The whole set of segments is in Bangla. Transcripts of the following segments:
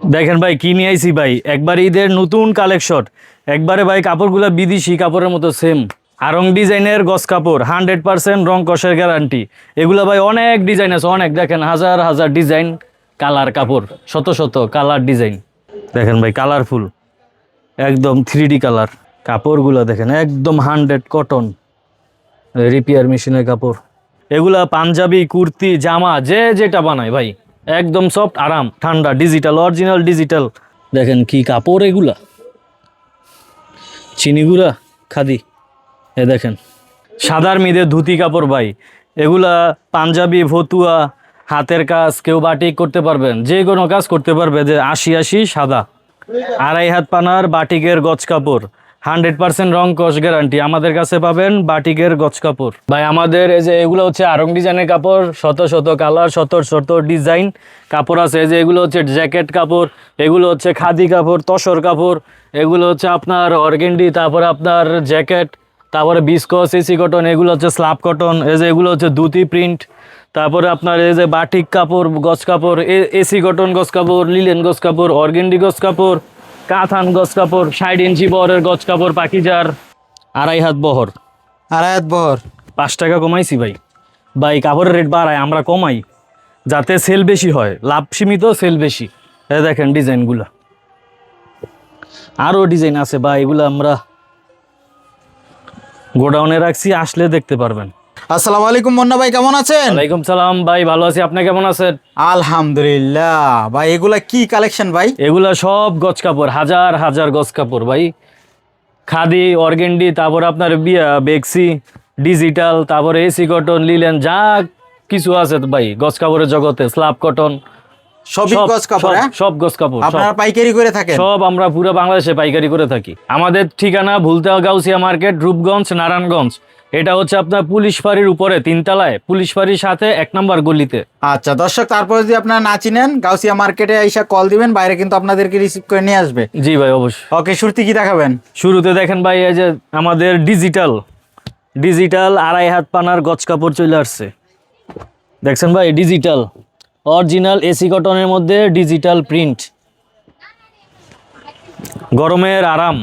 দেখেন ভাই কি নিয়ে আইছি ভাই, একবার ঈদের নতুন কালেকশন। একবারে ভাই কাপড়গুলো বিদেশি কাপড়ের মতো সেম আরং ডিজাইনের গস কাপড়, 100% রং কষের গ্যারান্টি। এগুলো ভাই অনেক ডিজাইন আছে, অনেক, দেখেন হাজার হাজার ডিজাইন, কালার কাপড়, শত শত কালার ডিজাইন। দেখেন ভাই কালারফুল, একদম 3D কালার। কাপড়গুলো দেখেন একদম 100 কটন, রিপিয়ার মেশিনের কাপড়। এগুলা পাঞ্জাবি, কুর্তি, জামা যে যেটা বানায় ভাই, একদম সফট, আরাম, ঠান্ডা, ডিজিটাল, অরিজিনাল ডিজিটাল। দেখেন কি কাপড় এগুলা, চিনিগুলা খাদি। এ দেখেন সাদার মেয়েদের ধুতি কাপড় ভাই, এগুলা পাঞ্জাবি, ফতুয়া, হাতের কাজ, কেউ বাটিক করতে পারবেন, যে কোনো কাজ করতে পারবে। যে 80 সাদা, 2.5 হাত পানার বাটিকের গজ কাপড়, 100% রং কস গ্যারান্টি। আমাদের কাছে পাবেন বাটিকের গজ কাপড় ভাই। আমাদের এই যে এগুলো হচ্ছে আরং ডিজাইনের কাপড়, শত শত কালার, শত শত ডিজাইন কাপড় আছে। এই যে এগুলো হচ্ছে জ্যাকেট কাপড়, এগুলো হচ্ছে খাদি কাপড়, তসর কাপড়, এগুলো হচ্ছে আপনার অর্গেন্ডি, তারপরে আপনার জ্যাকেট, তারপরে বিস্কস, এসি কটন, এগুলো হচ্ছে স্লাব কটন। এই যে এগুলো হচ্ছে ধুতি প্রিন্ট, তারপরে আপনার এই যে বাটিক কাপড়, গজ কাপড়, এসি কটন গজ কাপড়, লিলেন গজ কাপড়, অর্গেন্ডি গজ কাপড়, কাথান গজ কাপড়, 60 ইঞ্চি বহরের গজ কাপড়, পাকিজার 2.5 হাত বহর। 2.5 হাত বহর। 5 টাকা কমাইছি ভাই। ভাই কাপড়ের রেট বাড়ায়, আমরা কমাই যাতে সেল বেশি হয়, লাভ সীমিত, সেল বেশি। এই দেখেন ডিজাইনগুলা, আরও ডিজাইন আছে ভাই, এগুলো আমরা গোডাউনে রাখছি, আসলে দেখতে পারবেন। আসসালামু আলাইকুম মুন্না ভাই, কেমন আছেন? ওয়ালাইকুম সালাম ভাই, ভালো আছি, আপনি কেমন আছেন? আলহামদুলিল্লাহ। ভাই এগুলা কি কালেকশন ভাই? এগুলা সব গজ কাপড়, হাজার হাজার গজ কাপড় ভাই, খাদি, অর্গেন্ডি, তারপর আপনার বেক্সি, ডিজিটাল, তারপরে এসি কটন, লিলেন, যা কিছু আছে ভাই গজ কাপড়ের জগতে, স্লাব কটন, সবই গজ কাপড়। সব গজ কাপড়, আপনারা পাইকারি করে থাকেন? সব আমরা পুরো বাংলাদেশে পাইকারি করে থাকি। আমাদের ঠিকানা ভুলতা গাউসিয়া মার্কেট, রূপগঞ্জ, নারায়ণগঞ্জ। এটা হচ্ছে আপনার পুলিশ ফাঁড়ির উপরে 3 তলায়, পুলিশ ফাঁড়ির সাথে 1 নম্বর গলিতে। আচ্ছা দর্শক, তারপর যদি আপনারা না চিনেন, গাউসিয়া মার্কেটে এসে কল দিবেন, বাইরে কিন্তু আপনাদেরকে রিসিভ করে নিয়ে আসবে। জি ভাই অবশ্যই। ওকে, শুরুতে কি দেখাবেন? শুরুতে দেখেন ভাই এই যে আমাদের ডিজিটাল 2.5 হাত পানার গজ কাপড় চলে আসছে। দেখছেন ভাই, ডিজিটাল অরিজিনাল এসি কটনের মধ্যে ডিজিটাল প্রিন্ট, গরমের আরাম।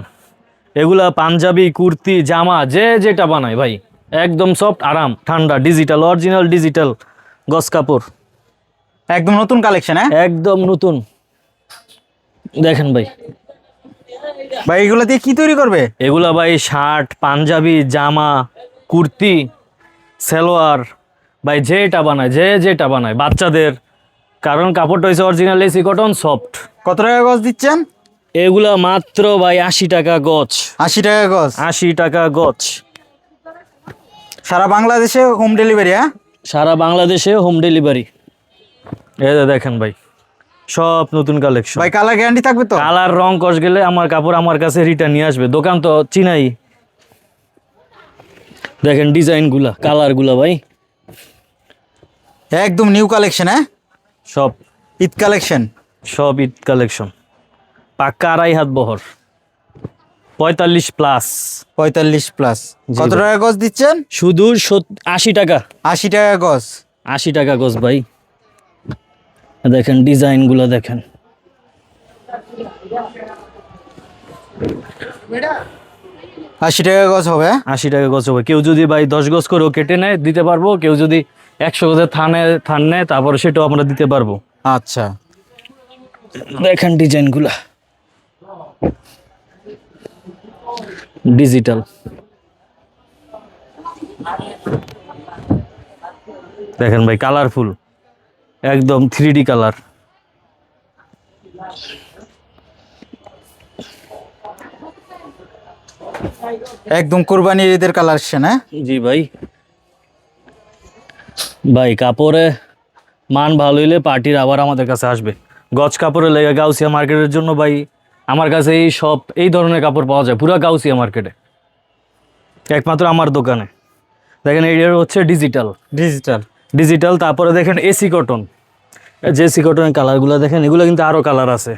এগুলা পাঞ্জাবি, কুর্তি, জামা যে যেটা বানায় ভাই, একদম সফট, আরাম, ঠান্ডা, ডিজিটাল, অরিজিনাল ডিজিটাল গজ কাপড়, একদম নতুন কালেকশন। হ্যাঁ একদম নতুন। দেখেন ভাই, ভাই এগুলা দিয়ে কি তৈরি করবে? এগুলা ভাই শার্ট, পাঞ্জাবি, জামা, কুর্তি, সালোয়ার ভাই, যেটা বানায়, যে যেটা বানায় বাচ্চাদের, কারণ কাপড়টা হচ্ছে অরিজিনাল এসি কটন, সফট। কত টাকা গজ দিচ্ছেন? এগুলা মাত্র ভাই 80 টাকা গজ। 80 টাকা গজ? 80 টাকা গজ, সারা বাংলাদেশে হোম ডেলিভারি? হ্যাঁ সারা বাংলাদেশে হোম ডেলিভারি। এই যে দেখেন ভাই, সব নতুন কালেকশন ভাই। কালার গ্যারান্টি থাকবে তো? কালার রং কষ গেলে আমার কাপড় আমার কাছে রিটার্ন নিয়ে আসবে, দোকান তো চিনাই। দেখেন ডিজাইনগুলা, কালারগুলা ভাই, একদম নিউ কালেকশন। হ্যাঁ সব ঈদ কালেকশন। সব ঈদ কালেকশন, পাক্কা 2.5 হাত বহর, 45+। 45+। জি কত ভাই। টাকা গজ দিচ্ছেন? শুধু 80 টাকা। 80 টাকা গজ। 80 টাকা গজ ভাই। দেখেন ডিজাইনগুলো দেখেন, 80 টাকা গজ হবে? 80 টাকা গজ হবে। কেউ যদি ভাই 10 গজ করেও কেটে নেয় দিতে পারবো, কেউ যদি 100 গজের থান নেয় তারপরে সেটাও আমরা দিতে পারবো। আচ্ছা দেখেন ডিজাইনগুলা, ডিজিটাল। দেখেন ভাই কালারফুল, একদম 3D কালার। একদম কোরবানির ঈদের কালেকশন। হ্যাঁ জি ভাই। ভাই কাপড়ে মান ভালো হইলে পার্টির আবার আমাদের কাছে আসবে। গজ কাপড়ে লেগে গাউসিয়া মার্কেটের জন্য ভাই আমার কাছে এই ধরনের কাপড় পাওয়া যায় পুরো গাউসিয়া মার্কেটে, একমাত্র আমার দোকানে। দেখেন এইটার হচ্ছে ডিজিটাল। ডিজিটাল। ডিজিটাল, তারপরে দেখেন এসি কটন। যে এসি কটনের কালারগুলো দেখেন, এগুলো কিন্তু আরও কালার আছে।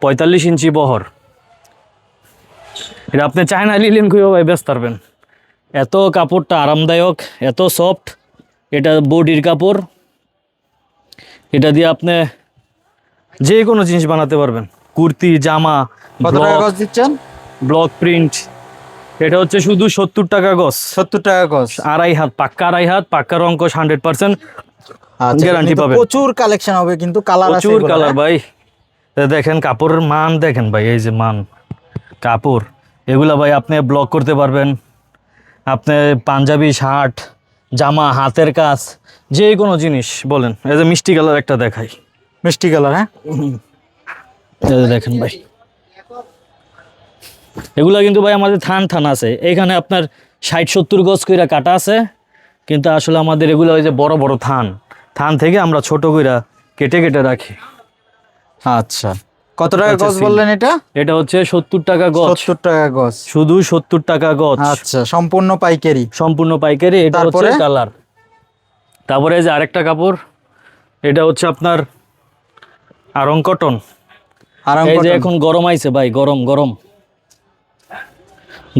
45 ইঞ্চি বহর, এটা আপনি চায়না লিলেন খুঁজে ভাই ব্যস্ত পারবেন, এত কাপড়টা আরামদায়ক, এত সফট। এটা বডির কাপড়, এটা দিয়ে আপনি যে কোনো জিনিস বানাতে পারবেন, কুর্তি, জামা, কত টাকা গজ দিচ্ছেন? Block print. এটা হচ্ছে শুধু 70 টাকা গজ। 70 টাকা গজ। আড়াই হাত পাক্কা, আড়াই হাত পাক্কা রং কষ 100% আচ্ছা, গ্যারান্টি এমনি তো পাবেন। প্রচুর কালেকশন হবে, কিন্তু কালার আছে প্রচুর এগুলো, কালার হ্যাঁ? ভাই। দেখেন কাপড়ের মান দেখেন ভাই, এই যে মান কাপড়, এগুলা ভাই আপনি ব্লক করতে পারবেন। আপনি পাঞ্জাবি, শার্ট, জামা, হাতের কাজ, যে কোনো জিনিস বলেন। এই যে মিষ্টি কালার একটা দেখাই, মিষ্টি কালার, হ্যাঁ? এই যে দেখেন ভাই, এগুলা কিন্তু ভাই আমাদের থান থান আছে এখানে, আপনার 60-70 গজ কইরা কাটা আছে, কিন্তু আসলে আমাদের এগুলো ওই যে বড় বড় থান, থান থেকে আমরা ছোট কইরা কেটে কেটে রাখি। আচ্ছা, কত টাকা আচ্ছা, গজ বললেন এটা? এটা হচ্ছে 70 টাকা গজ, 70 টাকা গজ। শুধু 70 টাকা গজ, আচ্ছা, সম্পূর্ণ পাইকারি। সম্পূর্ণ পাইকারি। এটা হচ্ছে তারপরে? কালার। তারপরে এই যে আরেকটা কাপড়, এটা হচ্ছে আপনার আরং কটন। আরাম এই যে কটন। এখন গরম আইছে ভাই, গরম গরম,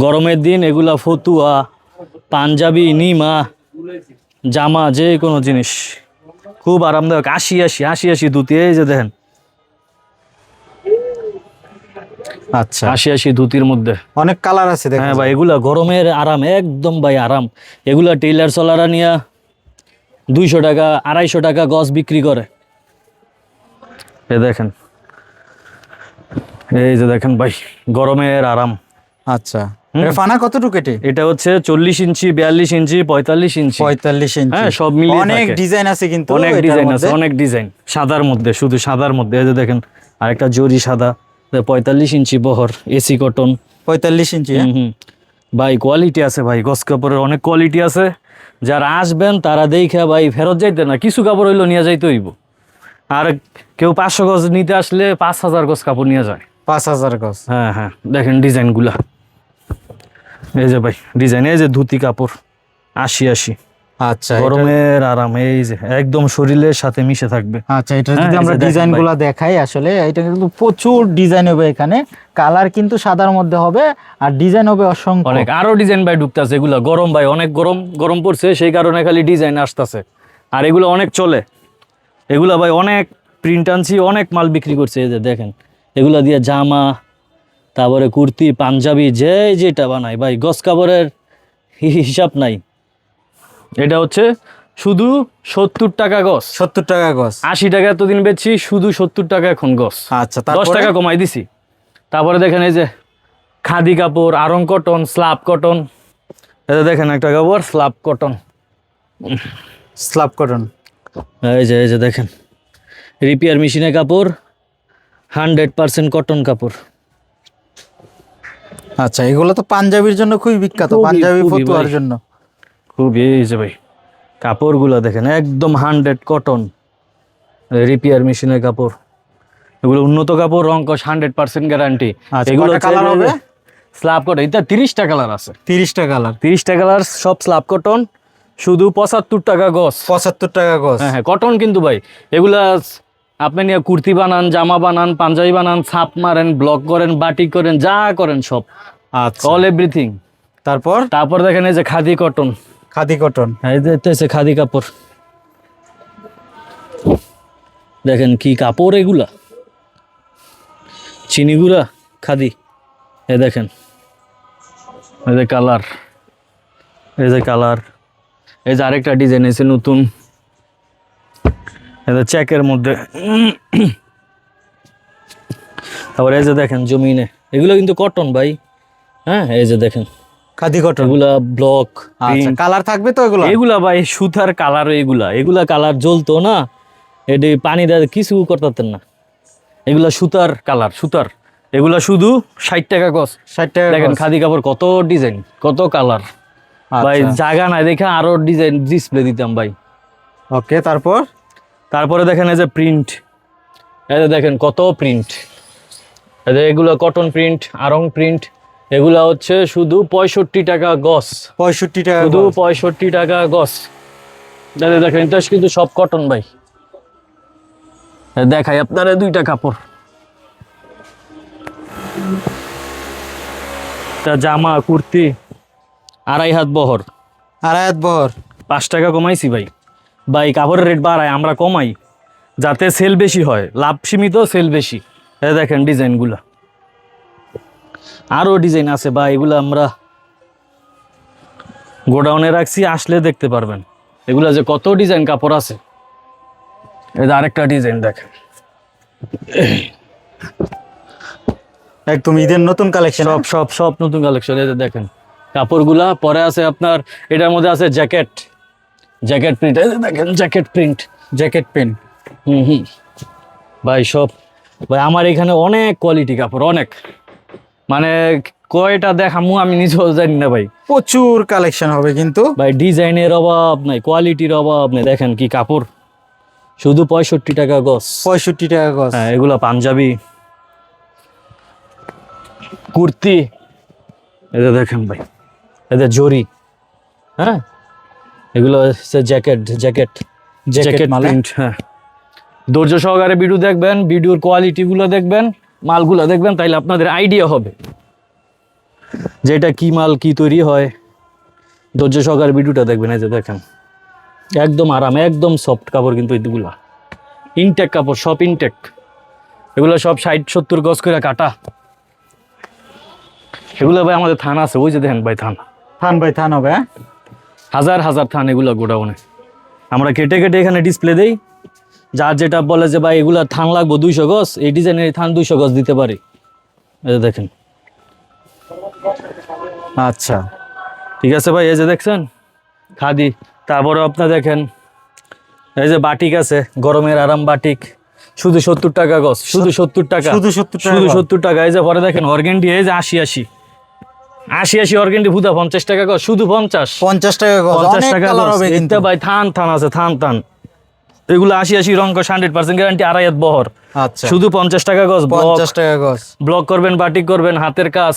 গরমের দিন এগুলা ফতুয়া, পাঞ্জাবি, নিমা, জামা, যে কোনো জিনিস খুব আরামদায়ক। 80 ধুতি, এই যে দেখেন আচ্ছা, 80 ধুতির মধ্যে। অনেক কালার আছে দেখেন। হ্যাঁ ভাই, এগুলা গরমের আরাম, একদম ভাই আরাম। এগুলা টেইলার চলারা নিয়া 200 টাকা 250 টাকা গজ বিক্রি করে। এ দেখেন, এই যে দেখেন ভাই, গরমের আরাম। আচ্ছা, এটা ফানা কতটুকু এটি? এটা হচ্ছে 40 ইঞ্চি, 42 ইঞ্চি, 45 ইঞ্চি। 45 ইঞ্চি। হ্যাঁ, সব মিলিয়ে অনেক থাকে। ডিজাইন আছে কিন্তু অনেক এটার ডিজাইন আছে, মধ্যে। অনেক ডিজাইন সাদার মধ্যে, শুধু সাদার মধ্যে। এই যে দেখেন আরেকটা জরি সাদা, 45 ইঞ্চি বহর, এসি কটন। 45 ইঞ্চি, হ্যাঁ? ভাই কোয়ালিটি আছে ভাই, গস কাপড়ের অনেক কোয়ালিটি আছে। যারা আসবেন তারা দেখে ভাই ফেরত যাইতে না, কিছু কাপড় হইলো নিয়ে যাইতে হইব। আর কেউ 500 গজ নিতে আসলে 5000 গজ কাপড় নিয়ে যায়। 5000 গজ। হ্যাঁ হ্যাঁ, দেখেন ডিজাইনগুলা, এই যে ভাই ডিজাইন, এই যে ধুতি কাপড় 80। আচ্ছা, গরমের আরাম, এই যে একদম শরীরের সাথে মিশে থাকবে। আচ্ছা, এটা হ্যাঁ, যদি এই আমরা যে দেখেন ডিজাইন গুলা দেখাই, আসলে এটা কিন্তু প্রচুর ডিজাইন হবে এখানে। কালার কিন্তু সাদার মধ্যে হবে, আর ডিজাইন হবে অসংখ্য। অনেক আরো ডিজাইন ভাই ঢুকতেছে। এগুলা গরম ভাই, অনেক গরম, গরম পড়ছে, সেই কারণে খালি ডিজাইন আসতেছে। আর এগুলো অনেক চলে, এগুলা ভাই অনেক প্রিন্ট আনছি, অনেক মাল বিক্রি করছে। এই যে দেখেন, এগুলা দিয়ে জামা, তারপরে কুর্তি, পাঞ্জাবি, যে যেটা বানাই ভাই, গস কাপড়ের হিসাব নাই। এটা হচ্ছে শুধু 70 টাকা গস। 70 টাকা গজ। 80 টাকা এতদিন বেচছি, শুধু 70 টাকা এখন গস। আচ্ছা, 10 তারপরে? টাকা কমাই দিছি। তারপরে দেখেন এই যে খাদি কাপড়, আরং কটন, স্লাব কটন। এটা দেখেন একটা কাপড় স্লাব কটন, স্ল্যাব কটন। এই যে দেখেন রিপেয়ার মেশিনে কাপড়, 100% কটন কাপড়। আচ্ছা, এগুলো তো পাঞ্জাবির জন্য খুবই বিখ্যাত, খুবই, পাঞ্জাবি খুবই ফতুয়ার ভাই। জন্য। খুব, এই যে ভাই কাপড়গুলো দেখেন, একদম 100 কটন, রিপেয়ার মেশিনের কাপড়। এগুলো উন্নত কাপড়, রং কস 100% গ্যারান্টি। আচ্ছা, এগুলো কয়টা কালার হবে? স্ল্যাব কটন, এটা 30টা কালার আছে। 30টা কালার। 30টা কালার, সব স্ল্যাব কটন, শুধু 75 টাকা গজ। 75 টাকা গজ। হ্যাঁ হ্যাঁ, কটন কিন্তু ভাই। এগুলা আপনি নিয়ে কুর্তি বানান, জামা বানান, পাঞ্জাবি বানান, ছাপ মারেন, ব্লক করেন, বাটিক করেন, যা করেন সব, আচ্ছা, অল এভরিথিং। তারপর? তারপর দেখেন এই যে খাদি কটন, খাদি কটন। এই যে এটা হচ্ছে খাদি কাপড়। দেখেন কি কাপড় এগুলা, চিনিগুলা খাদি। এই দেখেন, এই যে কালার, এই যে কালার, এই যে আরেকটা ডিজাইন এসে নতুন, এই যে চেকের মধ্যে। তারপরে এই যে দেখেন জমিনে, এগুলো কিন্তু কটন ভাই। হ্যাঁ, এই যে দেখেন খাদি কটন। এগুলা ব্লক আচ্ছা, কালার থাকবে তো এগুলো? এগুলা ভাই সুতার কালার, এগুলা কালার জ্বলতো না, এটি পানি দিয়ে কিছু করতেন না। এগুলা সুতার কালার, সুতার। এগুলা শুধু 60 টাকা গজ। 60 টাকা দেখেন গজ। খাদি কাপড়, কত ডিজাইন, কত কালার ভাই। আচ্ছা, জায়গা নাই দেখে আরো ডিজাইন ডিসপ্লে দিতাম ভাই। ওকে, তারপর? তারপরে দেখেন এই যে প্রিন্ট, এই যে দেখেন কত প্রিন্ট। এই যে এগুলো কটন প্রিন্ট, আরং প্রিন্ট। এগুলা হচ্ছে শুধু 65 টাকা গজ, 65 টাকা শুধু গজ। 65 টাকা গজ। দেখেন এটা কিন্তু সব কটন ভাই। দেখাই আপনারা দুইটা কাপড়, তা জামা, কুর্তি, 2.5 হাত বহর, আড়াই হাত বহর। 5 টাকা কমাইছি ভাই। ভাই কাপড়ের রেট বাড়ায়, আমরা কমাই। যাতে সেল বেশি হয়, লাভ সীমিত সেল বেশি। এই দেখেন ডিজাইনগুলো, আরও ডিজাইন আছে বা এগুলো আমরা গোডাউনে রাখছি, আসলে দেখতে পারবেন এগুলা যে কত ডিজাইন কাপড় আছে। এই যে আরেকটা ডিজাইন দেখেন, একদম ঈদের নতুন কালেকশন। সব সব সব নতুন কালেকশন। এই যে দেখেন কাপড়গুলা, পরে আছে আপনার এটার মধ্যে আছে জ্যাকেট, জ্যাকেট প্রিন্ট। এই যে দেখেন জ্যাকেট প্রিন্ট, জ্যাকেট প্যান্ট। হুম ভাই সব ভাই আমার এখানে অনেক কোয়ালিটি কাপড়, অনেক, মানে কয়টা দেখামু আমি নিজেও জানি না ভাই। প্রচুর কালেকশন হবে কিন্তু ভাই ডিজাইনের অভাব নাই, কোয়ালিটির অভাব নেই। দেখেন কি কাপড়, শুধু 65 টাকা গজ। 65 টাকা গজ। হ্যাঁ এগুলা পাঞ্জাবি, কুর্তি। এদের দেখেন ভাই, এদের জরি। হ্যাঁ এগুলো হচ্ছে জ্যাকেট, জ্যাকেট জ্যাকেট মালে? প্রিন্ট। হ্যাঁ ধৈর্য সহকারে ভিডিও দেখবেন, ভিডিওর কোয়ালিটিগুলো দেখবেন, মালগুলো দেখবেন, তাইলে আপনাদের আইডিয়া হবে যে এটা কি মাল, কি তৈরি হয়। ধৈর্য সহকারে ভিডিওটা দেখবেন। এই যে দেখেন একদম আরাম, একদম সফট কাপড়, কিন্তু এইগুলা ইনটেক কাপড়, সব ইনটেক। এগুলো সব 60-70 গজ করে কাটা। এগুলো ভাই আমাদের থান আছে, ওই যে দেখেন ভাই থান, থান ভাই থান হবে। হ্যাঁ হাজার হাজার থান এগুলো গোডাউনে। আমরা কেটে কেটে এখানে ডিসপ্লে দেই, যার যেটা বলে যে ভাই এগুলা থান লাগবো 200 গজ, এই ডিজাইনের থান 200 গজ দিতে পারি। এই যে দেখেন, আচ্ছা ঠিক আছে ভাই। এই যে দেখছেন খাদি, তারপরে আপনার দেখেন এই যে বাটিক আছে, গরমের আরাম বাটিক, শুধু 70 টাকা গজ, শুধু 70 টাকা, শুধু 70 টাকা শুধু গজ। 70 টাকা। এই যে পরে দেখেন অর্গেন্ডি, এই যে 80 অর্গেন্ডি ভুদা 50 টাকা গজ, শুধু 50 টাকা গজ। 50 অনেক টাকা কালার গজ। হবে কিন্তু। এটা ভাই থান থান আছে, থান থান। এগুলো 80 রং 100% গ্যারান্টি, আড়াইয়াত বহর, আচ্ছা শুধু 50 টাকা গজ। 50 টাকা গজ। ব্লক করবেন, বাটিক করবেন, হাতের কাজ,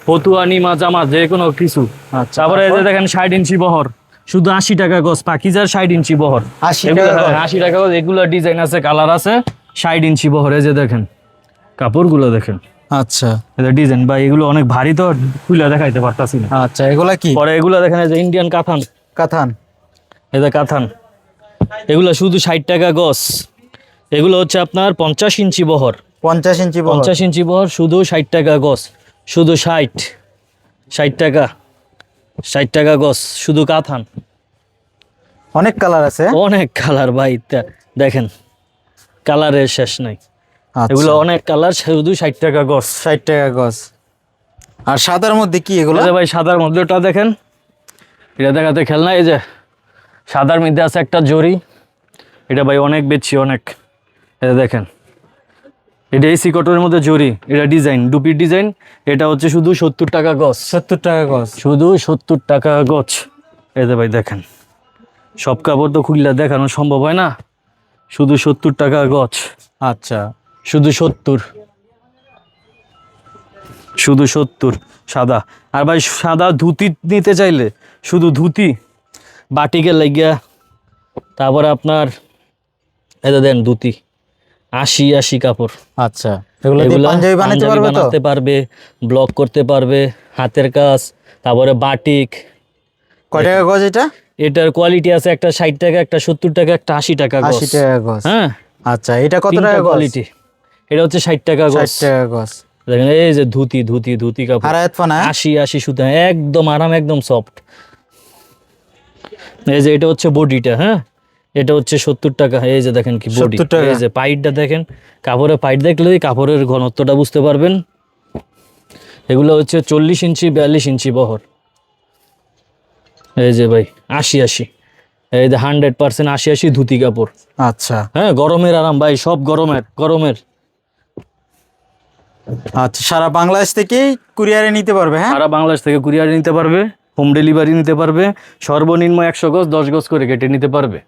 ফতুয়া, নিমা, জামা, যে কোনো কিছু। আচ্ছা, তারপরে এই যে দেখেন 60 ইঞ্চি বহর, শুধু 80 টাকা গজ। পাকিজার 60 ইঞ্চি বহর, 80 এগুলো টাকা গজ। 80 টাকা গজ। এগুলো ডিজাইন আছে, কালার আছে, 60 ইঞ্চি বহর। এই যে দেখেন কাপড়গুলো দেখেন, আচ্ছা এটা ডিজাইন ভাই, এগুলো অনেক ভারী তো খুলে দেখাইতে পারতাছি না। আচ্ছা এগুলা কি? পরে এগুলো দেখেন এই যে ইন্ডিয়ান কাতান, কাতান। এই যে কাতান, এগুলো শুধু 60 টাকা গজ। এগুলো হচ্ছে আপনার 50 ইঞ্চি বহর, 50 ইঞ্চি বহর। 50 ইঞ্চি বহর, শুধু 60 টাকা গজ, শুধু 60 টাকা, 60 টাকা গজ, শুধু কাতান। অনেক কালার আছে। অনেক কালার ভাই, দেখেন কালারের শেষ নাই। আচ্ছা, এগুলো অনেক কালার, শুধু 60 টাকা গজ। 60 টাকা গজ। আর সাদার মধ্যে কি এগুলো? এই যে ভাই সাদার মধ্যে ওটা দেখেন, এটা দেখাতে খেলনা। এই যে সাদার মধ্যে আছে একটা জরি, এটা ভাই অনেক বেচছি, অনেক। এটা দেখেন, এটা এসি কটনের মধ্যে জরি, এটা ডিজাইন, ডুপির ডিজাইন। এটা হচ্ছে শুধু 70 টাকা গজ, 70 টাকা গজ। শুধু 70 টাকা গজ। এই যে ভাই দেখেন, সব কাপড় তো খুললে দেখানো সম্ভব হয় না, শুধু 70 টাকা গজ, আচ্ছা শুধু 70, শুধু 70 সাদা। আর ভাই সাদা ধুতি নিতে চাইলে শুধু ধুতি, বাটিকের লাগিয়া, তারপরে আপনার এটা দেন ধুতি 80 কাপড়। আচ্ছা এগুলো দিয়ে এগুলা পাঞ্জাবি বানাতে পাঞ্জাবি পারবে তো? বানাতে পারবে, ব্লক করতে পারবে, হাতের কাজ, তারপরে বাটিক। কয় টাকা গজ এটা? এটার কোয়ালিটি আছে, একটা 60 টাকা, একটা 70 টাকা, একটা 80 টাকা গজ। 80 টাকা গজ। হ্যাঁ আচ্ছা এটা কত তিনটা টাকা গজ? কোয়ালিটি। এটা হচ্ছে 60 টাকা গজ। 60 টাকা গজ। দেখেন এই যে ধুতি, ধুতি, ধুতি কাপড়, আড়াইয়াত পানা? 80 সুতা, একদম আরাম, একদম সফট। এই যে এটা হচ্ছে বডিটা, হ্যাঁ এটা হচ্ছে 70 টাকা। এই যে দেখেন কি বডি, 70 টাকা। এই যে পাইটটা দেখেন, কাপড়ের পাইট দেখলেই কাপড়ের ঘনত্বটা বুঝতে পারবেন। এগুলো হচ্ছে 40 ইঞ্চি 42 ইঞ্চি বহর। এই যে ভাই 80, এই যে 100% 80 ধুতি কাপড়। আচ্ছা হ্যাঁ গরমের আরাম ভাই, সব গরমের, গরমের। আচ্ছা সারা বাংলাদেশ থেকেই কুরিয়ারে নিতে পারবে। হ্যাঁ সারা বাংলাদেশ থেকে কুরিয়ার নিতে পারবে, হোম ডেলিভারি নিতে পারবে, সর্বনিম্ন 100 গজ 10 গজ করে কেটে নিতে পারবে।